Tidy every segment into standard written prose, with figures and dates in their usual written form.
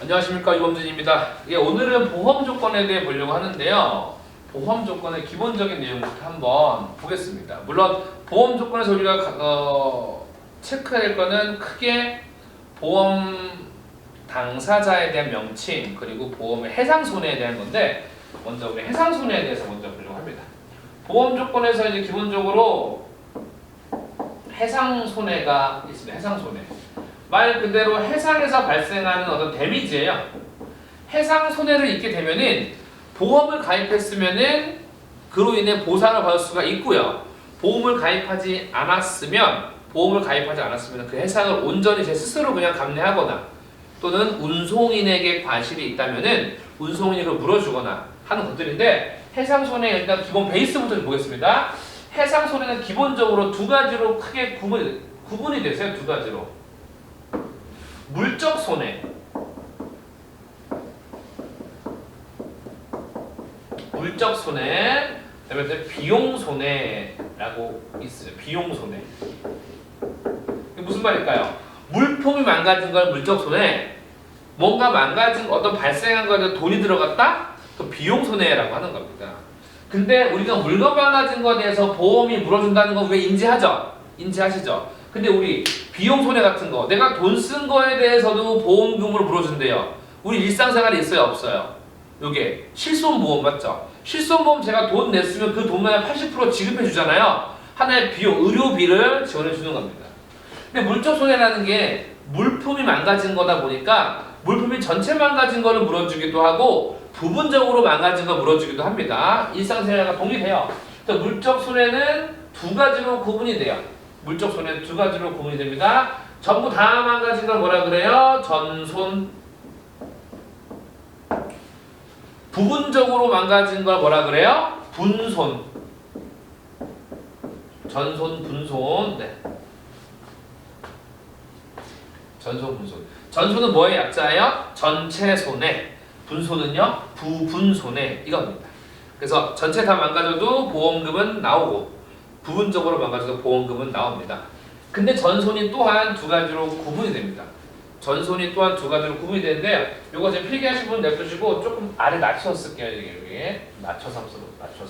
안녕하십니까, 유범준입니다. 오늘은 보험 조건에 대해 보려고 하는데요. 보험 조건의 기본적인 내용부터 한번 보겠습니다. 물론 보험 조건에서 우리가 체크해야 할 거는 크게 보험 당사자에 대한 명칭, 그리고 보험의 해상 손해에 대한 건데, 먼저 우리 해상 손해에 대해서 먼저 보려고 합니다. 보험 조건에서 이제 기본적으로 해상 손해가 있습니다. 해상 손해. 말 그대로 해상에서 발생하는 어떤 데미지예요. 해상 손해를 입게 되면은 보험을 가입했으면은 그로 인해 보상을 받을 수가 있고요. 보험을 가입하지 않았으면 그 해상을 온전히 제 스스로 그냥 감내하거나 또는 운송인에게 과실이 있다면은 운송인이 그걸 물어주거나 하는 것들인데, 해상 손해 일단 기본 베이스부터 좀 보겠습니다. 해상 손해는 기본적으로 두 가지로 크게 구분이 되세요. 두 가지로. 물적 손해, 그다음에 비용 손해라고 있어요. 비용 손해. 이게 무슨 말일까요? 물품이 망가진 건 물적 손해, 뭔가 망가진 어떤 발생한 거에 돈이 들어갔다? 그 비용 손해라고 하는 겁니다. 근데 우리가 물건 망가진 거에 대해서 보험이 물어준다는 거 우리가 인지하시죠? 근데 우리 비용 손해 같은 거, 내가 돈 쓴 거에 대해서도 보험금으로 물어준대요. 우리 일상생활에 있어요, 없어요? 요게 실손보험 맞죠? 실손보험 제가 돈 냈으면 그 돈만 80% 지급해 주잖아요. 하나의 비용, 의료비를 지원해 주는 겁니다. 근데 물적 손해라는 게 물품이 망가진 거다 보니까 물품이 전체 망가진 거를 물어주기도 하고 부분적으로 망가진 걸 물어주기도 합니다. 일상생활과 동일해요. 그래서 물적 손해는 두 가지로 구분이 돼요. 물적 손해는 두 가지로 구분이 됩니다. 전부 다 망가진 걸 뭐라 그래요? 전손. 부분적으로 망가진 걸 뭐라 그래요? 분손. 전손, 분손. 네. 전손, 분손. 전손은 뭐의 약자예요? 전체 손해. 분손은요? 부분손해. 이겁니다. 그래서 전체 다 망가져도 보험금은 나오고 부분적으로 망가져도 보험금은 나옵니다. 근데 전손이 또한 두 가지로 구분이 됩니다. 전손이 또한 두 가지로 구분이 되는데, 요거 지금 필기하신 분 냅두시고 조금 아래 낮춰서 쓸게요. 여기 낮춰서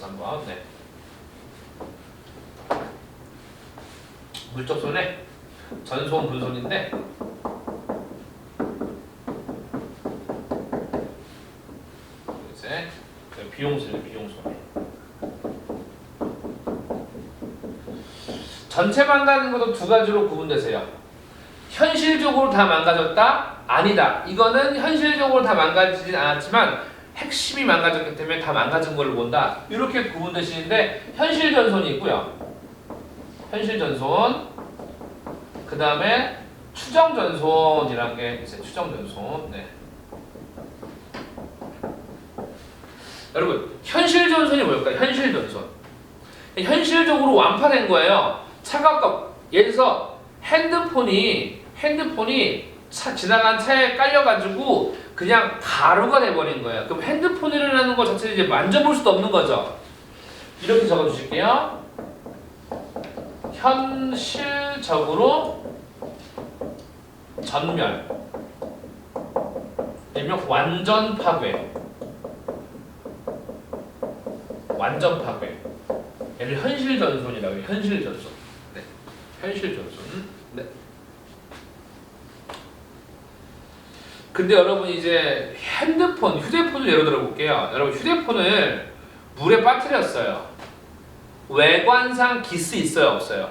한번. 네. 물적 손해, 전손, 분손인데, 이제 비용 손해. 전체 망가진 것도 두 가지로 구분되세요. 현실적으로 다 망가졌다? 아니다. 이거는 현실적으로 다 망가지진 않았지만 핵심이 망가졌기 때문에 다 망가진 걸로 본다. 이렇게 구분되시는데, 현실 전손이 있고요. 현실 전손. 그 다음에 추정 전손이라는 게 있어요. 추정 전손. 네. 여러분, 현실 전손이 뭘까요? 현실 전손. 현실적으로 완파된 거예요. 예를 들어서 핸드폰이 지나간 차에 깔려가지고 그냥 가루가 돼버린 거예요. 그럼 핸드폰이라는 것 자체를 이제 만져볼 수도 없는 거죠. 이렇게 적어주실게요. 현실적으로 전멸, 아니면 완전 파괴. 얘를 현실 전손이라고 해요. 현실 전손. 네. 현실 전손. 네. 근데 여러분 이제 휴대폰을 예로 들어 볼게요. 여러분 휴대폰을 물에 빠뜨렸어요. 외관상 기스 있어요, 없어요?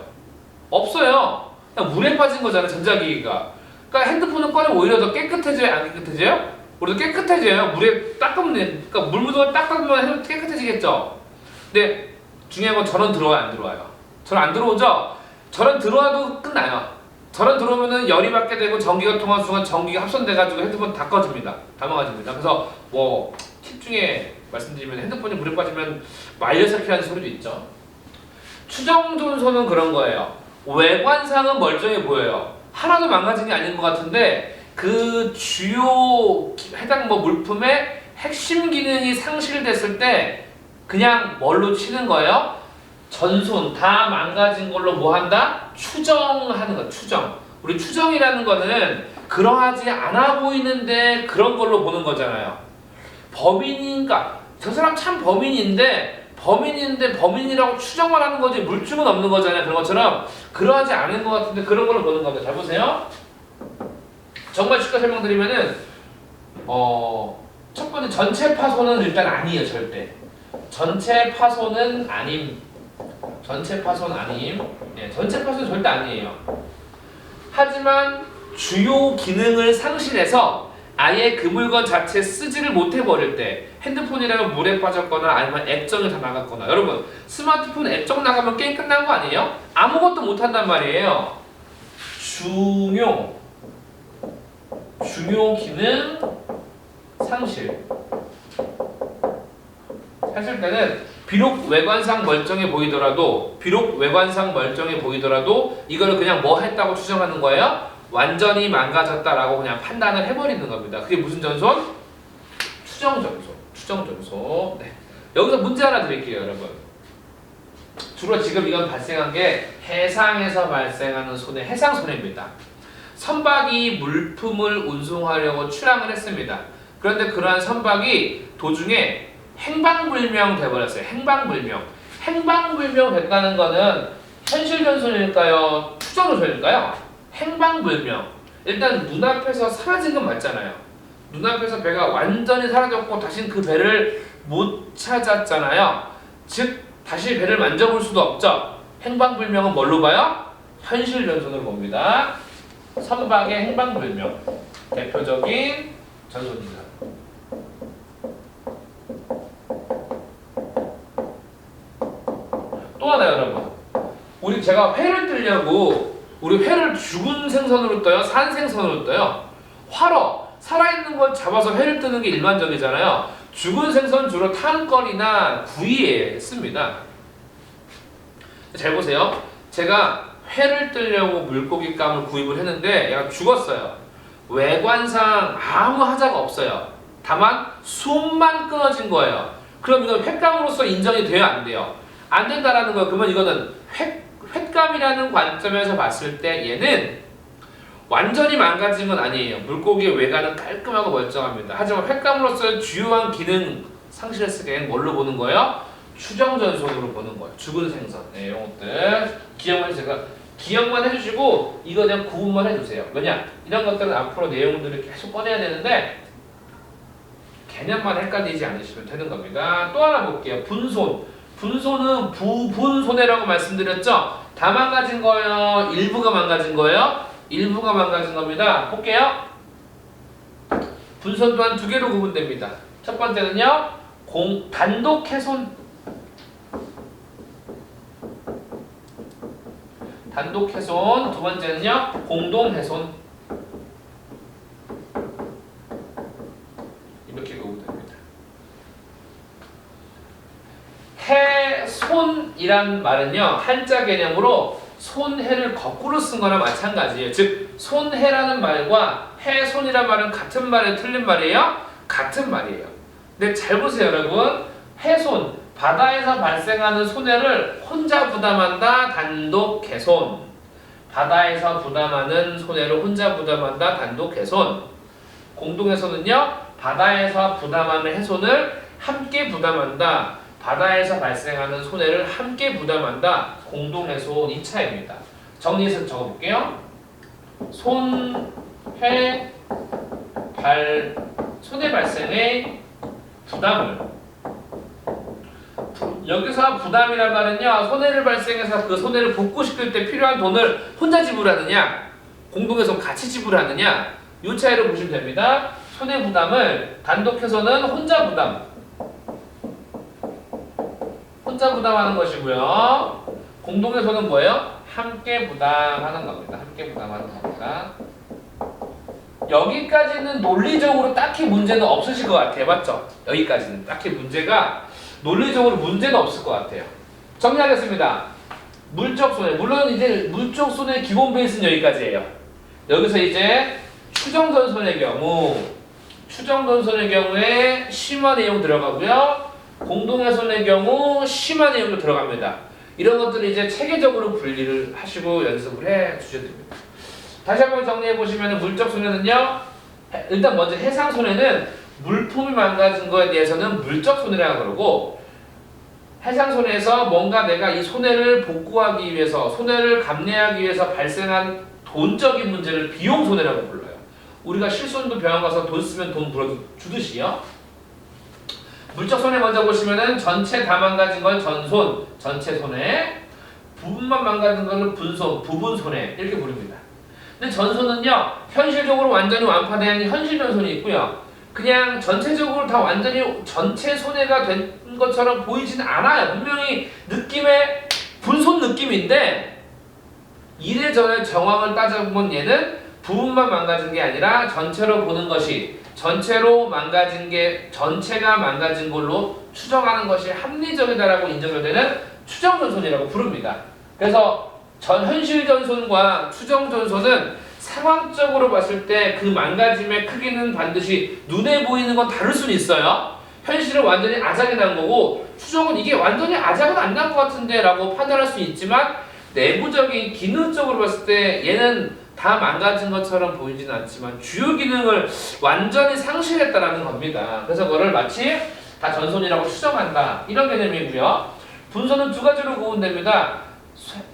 없어요. 그냥 물에 빠진 거잖아요, 전자기기가. 그러니까 핸드폰을 꺼내면 오히려 더 깨끗해져요, 안 깨끗해져요? 우리도 깨끗해져요. 물에 닦으면, 그러니까 물 묻어서 닦으면 깨끗해지겠죠. 근데 중요한 건 전원 들어와요, 안 들어와요? 전원 안 들어오죠? 전원 들어와도 끝나요. 전원 들어오면은 열이 받게 되고 전기가 통하는 순간 전기가 합선돼가지고 핸드폰 다 꺼집니다. 다 망가집니다. 그래서 팁 중에 말씀드리면, 핸드폰이 물에 빠지면 말려살피라는 소리도 있죠. 추정 전손은 그런 거예요. 외관상은 멀쩡해 보여요. 하나도 망가진 게 아닌 것 같은데 그 주요 해당 물품의 핵심 기능이 상실됐을 때 그냥 뭘로 치는 거예요? 전손, 다 망가진 걸로 뭐 한다? 추정하는 거, 추정. 우리 추정이라는 거는 그러하지 않아 보이는데 그런 걸로 보는 거잖아요. 범인인가? 저 사람 참 범인인데 범인이라고 추정만 하는 거지 물증은 없는 거잖아요. 그런 것처럼 그러하지 않은 것 같은데 그런 걸로 보는 겁니다. 잘 보세요. 정말 쉽게 설명드리면은 첫 번째 전체 파손은 일단 아니에요. 절대. 전체 파손은 아님. 전체 파손 아님. 네, 전체 파손은 절대 아니에요. 하지만 주요 기능을 상실해서 아예 그 물건 자체 쓰지를 못해버릴 때 핸드폰이라면 물에 빠졌거나 아니면 액정이 다 나갔거나 여러분 스마트폰 액정 나가면 게임 끝난 거 아니에요? 아무것도 못한단 말이에요. 중요 기능 상실 했을 때는 비록 외관상 멀쩡해 보이더라도 이걸 그냥 뭐 했다고 추정하는 거예요? 완전히 망가졌다라고 그냥 판단을 해버리는 겁니다. 그게 무슨 전손? 추정전손. 네. 여기서 문제 하나 드릴게요, 여러분. 주로 지금 이건 발생한 게 해상에서 발생하는 손해, 해상 손해입니다. 선박이 물품을 운송하려고 출항을 했습니다. 그런데 그러한 선박이 도중에 행방불명 돼버렸어요. 행방불명 됐다는 거는 현실전손일까요? 추정전손일까요? 행방불명. 일단 눈앞에서 사라진 건 맞잖아요. 눈앞에서 배가 완전히 사라졌고 다시는 그 배를 못 찾았잖아요. 즉 다시 배를 만져볼 수도 없죠. 행방불명은 뭘로 봐요? 현실전손으로 봅니다. 선박의 행방불명 대표적인 전손입니다. 또 하나 여러분, 제가 회를 뜨려고 우리 회를 죽은 생선으로 떠요? 산 생선으로 떠요? 활어, 살아있는 걸 잡아서 회를 뜨는 게 일반적이잖아요. 죽은 생선 주로 탕거리나 구이에 씁니다. 잘 보세요. 제가 회를 뜨려고 물고기감을 구입을 했는데 얘가 죽었어요. 외관상 아무 하자가 없어요. 다만 숨만 끊어진 거예요. 그럼 이건 횟감으로서 인정이 돼요? 안 돼요? 안 된다라는 거예요. 그러면 이거는 횟감이라는 관점에서 봤을 때 얘는 완전히 망가진 건 아니에요. 물고기의 외관은 깔끔하고 멀쩡합니다. 하지만 횟감으로서 주요한 기능 상실했을 때 뭘로 보는 거예요? 추정전손으로 보는 거예요. 죽은 생선. 네, 이런 것들 기억만 해주시고 이거 그냥 구분만 해주세요. 왜냐? 이런 것들은 앞으로 내용들을 계속 꺼내야 되는데 개념만 헷갈리지 않으시면 되는 겁니다. 또 하나 볼게요. 분손은 부분손해라고 말씀드렸죠? 다 망가진 거예요? 일부가 망가진 거예요? 일부가 망가진 겁니다. 볼게요. 분손 또한 두 개로 구분됩니다. 첫 번째는요, 단독 훼손. 단독 훼손. 두 번째는요, 공동 훼손. 이렇게 구분됩니다. 해손이란 말은요, 한자 개념으로 손해를 거꾸로 쓴 거나 마찬가지예요. 즉 손해라는 말과 해손이란 말은 같은 말이에요? 틀린 말이에요? 같은 말이에요. 근데 잘 보세요 여러분. 해손, 바다에서 발생하는 손해를 혼자 부담한다. 단독 훼손. 바다에서 부담하는 손해를 혼자 부담한다. 단독 훼손. 공동 훼손은요, 바다에서 부담하는 훼손을 함께 부담한다. 바다에서 발생하는 손해를 함께 부담한다. 공동해손 2차입니다. 정리해서 적어볼게요. 손해 발생의 부담을, 여기서 부담이란 말은요, 손해를 발생해서 그 손해를 복구시킬 때 필요한 돈을 혼자 지불하느냐, 공동해손 같이 지불하느냐, 이 차이로 보시면 됩니다. 손해 부담을, 단독해서는 혼자 부담하는 것이고요. 공동해서는 뭐예요? 함께 부담하는 겁니다. 여기까지는 논리적으로 딱히 문제는 없으실 것 같아요. 맞죠? 여기까지는 딱히 논리적으로 문제는 없을 것 같아요. 정리하겠습니다. 물적 손해. 물론 이제 물적 손해 기본 베이스는 여기까지예요. 여기서 이제 추정전손의 경우에 심화 내용 들어가고요. 공동훼손의 경우 심화 내용도 들어갑니다. 이런 것들을 이제 체계적으로 분리를 하시고 연습을 해 주셔야 됩니다. 다시 한번 정리해 보시면 물적 손해는요. 일단 먼저 해상 손해는 물품이 망가진 거에 대해서는 물적 손해라고 그러고, 해상 손해에서 뭔가 내가 이 손해를 복구하기 위해서, 손해를 감내하기 위해서 발생한 돈적인 문제를 비용 손해라고 불러요. 우리가 실손도 병원 가서 돈 쓰면 돈 주듯이요. 물적 손해 먼저 보시면은 전체 다 망가진 걸 전손, 전체 손해, 부분만 망가진 거는 분손, 부분 손해 이렇게 부릅니다. 근데 전손은요, 현실적으로 완전히 완파된 현실 전손이 있고요. 그냥 전체적으로 다 완전히 전체 손해가 된 것처럼 보이지는 않아요. 분명히 느낌의 분손 느낌인데, 이래저래 정황을 따져보면 얘는 부분만 망가진 게 아니라 전체로 보는 것이, 전체로 망가진 게 전체가 망가진 걸로 추정하는 것이 합리적이다라고 인정되는 추정전손이라고 부릅니다. 그래서 현실 전손과 추정 전손은 상황적으로 봤을 때 그 망가짐의 크기는 반드시 눈에 보이는 건 다를 수는 있어요. 현실은 완전히 아작이 난 거고, 추정은 이게 완전히 아작은 안 난 것 같은데 라고 판단할 수 있지만, 내부적인 기능적으로 봤을 때 얘는 다 망가진 것처럼 보이지는 않지만 주요 기능을 완전히 상실했다라는 겁니다. 그래서 그거를 마치 다 전손이라고 추정한다, 이런 개념이고요. 분손은 두 가지로 구분됩니다.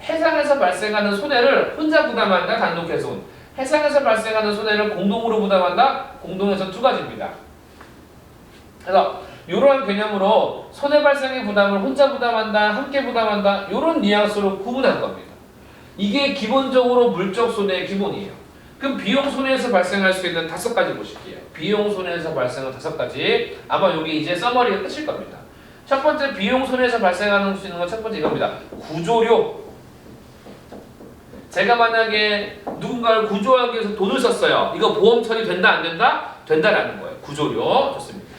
해상에서 발생하는 손해를 혼자 부담한다, 단독 해손. 해상에서 발생하는 손해를 공동으로 부담한다, 공동해손 두 가지입니다. 그래서 이러한 개념으로 손해 발생의 부담을 혼자 부담한다, 함께 부담한다, 이런 뉘앙스로 구분한 겁니다. 이게 기본적으로 물적 손해의 기본이에요. 그럼 비용 손해에서 발생할 수 있는 5가지 보실게요. 비용 손해에서 발생하는 5가지. 아마 여기 이제 서머리가 끝일 겁니다. 첫 번째, 비용 손해에서 발생하는 수 있는 건 첫 번째 이겁니다. 구조료. 제가 만약에 누군가를 구조하기 위해서 돈을 썼어요. 이거 보험 처리 된다, 안 된다? 된다라는 거예요. 구조료. 좋습니다.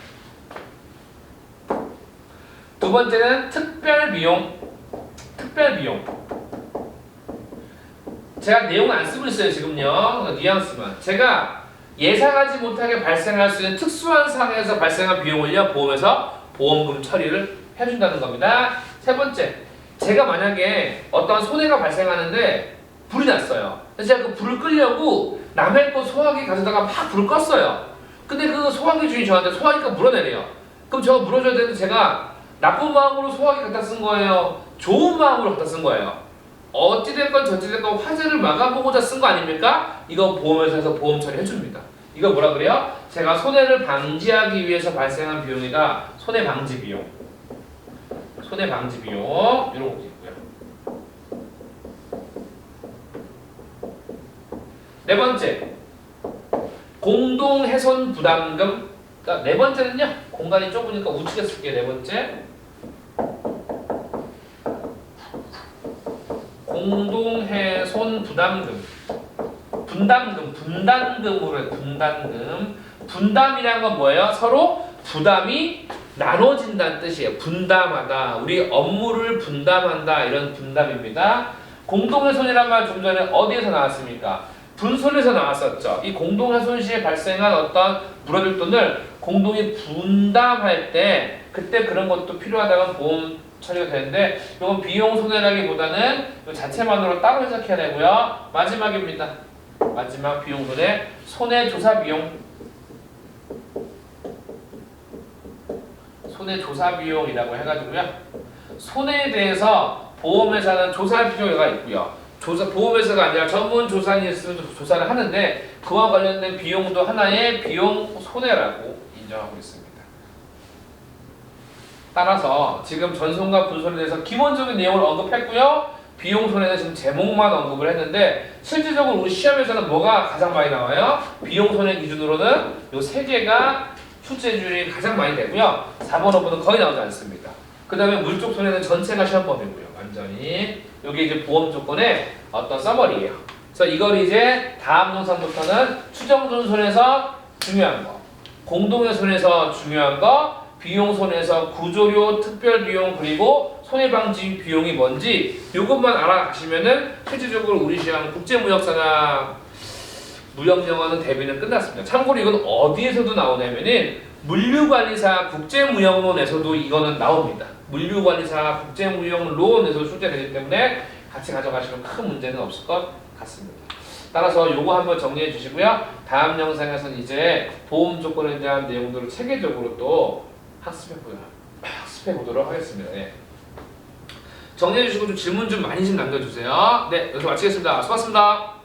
두 번째는 특별비용. 특별비용. 제가 내용 안 쓰고 있어요, 지금요. 뉘앙스만. 제가 예상하지 못하게 발생할 수 있는 특수한 상황에서 발생한 비용을요, 보험에서 보험금 처리를 해준다는 겁니다. 세 번째, 제가 만약에 어떤 손해가 발생하는데 불이 났어요. 그래서 제가 그 불을 끄려고 남의 거 소화기 가져다가 막 불을 껐어요. 근데 그 소화기 주인이 저한테 소화기가 물어내래요. 그럼 제가 물어줘야 되는데 제가 나쁜 마음으로 소화기 갖다 쓴 거예요? 좋은 마음으로 갖다 쓴 거예요? 어찌됐건 저찌됐건 화재를 막아보고자 쓴 거 아닙니까? 이거 보험회사에서 보험 처리해줍니다. 이거 뭐라 그래요? 제가 손해를 방지하기 위해서 발생한 비용이다. 손해방지 비용. 손해방지 비용. 이런 것도 있고요. 네 번째, 공동훼손 부담금. 그러니까 네 번째는요, 공간이 좁으니까 우측에 쓸게요. 네 번째, 공동훼손 부담금. 분담금으로 해요. 분담금. 분담이란 건 뭐예요? 서로 부담이 나눠진다는 뜻이에요. 분담하다. 우리 업무를 분담한다. 이런 분담입니다. 공동훼손이란 말 좀 전에 어디에서 나왔습니까? 분손에서 나왔었죠. 이 공동훼손 시에 발생한 어떤 물어줄 돈을 공동이 분담할 때, 그때 그런 것도 필요하다면 보험 처리가 되는데, 이건 비용 손해라기보다는 이 자체만으로 따로 해석해야 되고요. 마지막입니다. 마지막 비용 손해, 손해조사 비용. 손해조사 비용이라고 해가지고요. 손해에 대해서 보험회사는 조사할 필요가 있고요. 보험회사가 아니라 전문 조사인이 있으면 조사를 하는데, 그와 관련된 비용도 하나의 비용 손해라고 인정하고 있습니다. 따라서 지금 전손과 분손에 대해서 기본적인 내용을 언급했고요. 비용 손해는 지금 제목만 언급을 했는데, 실질적으로 우리 시험에서는 뭐가 가장 많이 나와요? 비용 손해 기준으로는 이 3개가 출제률이 가장 많이 되고요. 4번, 5번은 거의 나오지 않습니다. 그 다음에 물적 손해는 전체가 시험 범위고요. 완전히. 이게 이제 보험 조건의 어떤 서머리예요. 그래서 이걸 이제 다음 영상부터는 추정돈 손에서 중요한 거, 공동의 손에서 중요한 거, 비용 손에서 구조료, 특별 비용, 그리고 손해방지 비용이 뭔지 이것만 알아가시면은 실질적으로 우리 시험 국제무역사나 무역영어는 대비는 끝났습니다. 참고로 이건 어디에서도 나오냐면은 물류관리사 국제무역론에서도 이거는 나옵니다. 물류관리사 국제무역론에서 출제되기 때문에 같이 가져가시면 큰 문제는 없을 것 같습니다. 따라서 요거 한번 정리해 주시고요. 다음 영상에서는 이제 보험 조건에 대한 내용들을 체계적으로 또 학습해 보도록 하겠습니다. 네. 정리해 주시고 좀 질문 좀 많이 좀 남겨주세요. 네, 여기서 마치겠습니다. 수고하셨습니다.